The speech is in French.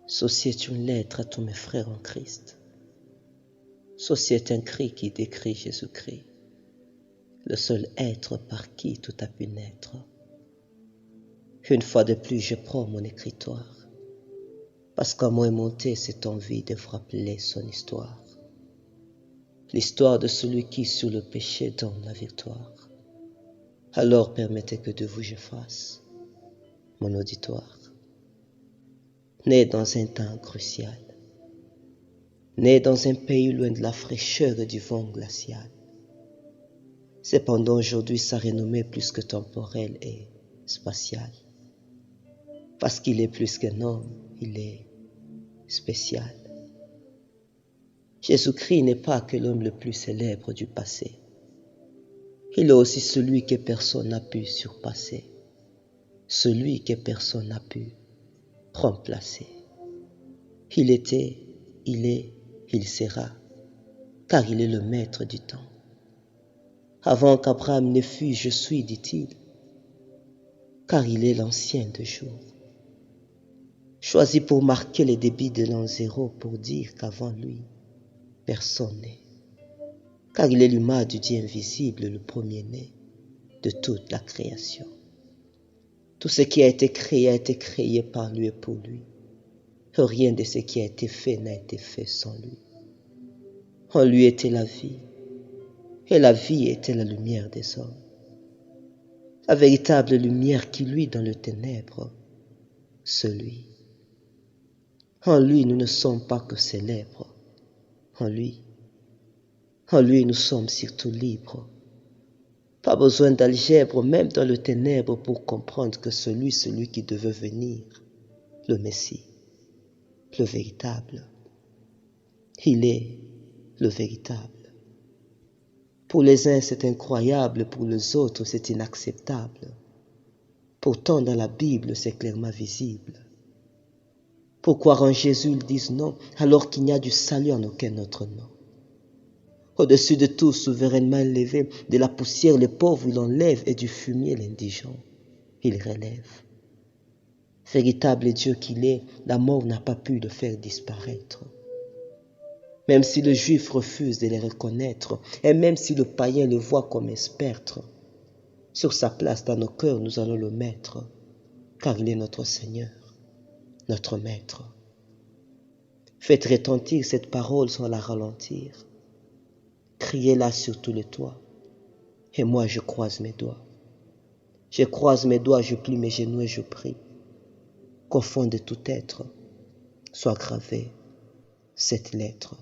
Ceci est une lettre à tous mes frères en Christ. Ceci est un cri qui décrit Jésus-Christ, le seul être par qui tout a pu naître. Une fois de plus, je prends mon écritoire, parce qu'à moi est montée cette envie de vous rappeler son histoire. L'histoire de celui qui, sur le péché, donne la victoire. Alors permettez que de vous je fasse mon auditoire. Né dans un temps crucial, né dans un pays loin de la fraîcheur du vent glacial. Cependant aujourd'hui sa renommée est plus que temporelle et spatiale. Parce qu'il est plus qu'un homme, il est spécial. Jésus-Christ n'est pas que l'homme le plus célèbre du passé. Il est aussi celui que personne n'a pu surpasser, celui que personne n'a pu remplacer. Il était, il est, il sera, car il est le maître du temps. Avant qu'Abraham ne fût, je suis, dit-il, car il est l'ancien de jour. Choisi pour marquer les débits de l'an zéro, pour dire qu'avant lui, personne n'est. Car il est l'image du Dieu invisible, le premier-né de toute la création. Tout ce qui a été créé par lui et pour lui. Rien de ce qui a été fait n'a été fait sans lui. En lui était la vie, et la vie était la lumière des hommes. La véritable lumière qui luit dans le ténèbre, celui. En lui, nous ne sommes pas que célèbres. En lui, nous sommes surtout libres. Pas besoin d'algèbre, même dans le ténèbre, pour comprendre que celui qui devait venir, le Messie, le véritable, il est le véritable. Pour les uns, c'est incroyable, pour les autres, c'est inacceptable. Pourtant, dans la Bible, c'est clairement visible. Pourquoi en Jésus ils disent non, alors qu'il n'y a du salut en aucun autre nom? Au-dessus de tout, souverainement élevé, de la poussière les pauvres il enlève et du fumier l'indigent il relève. Véritable Dieu qu'il est, la mort n'a pas pu le faire disparaître. Même si le juif refuse de les reconnaître, et même si le païen le voit comme un spectre, sur sa place dans nos cœurs nous allons le mettre, car il est notre Seigneur, notre Maître. Faites retentir cette parole sans la ralentir. Criez-la sur tous les toits. Et moi, je croise mes doigts. Je croise mes doigts, je plie mes genoux et je prie qu'au fond de tout être soit gravée cette lettre.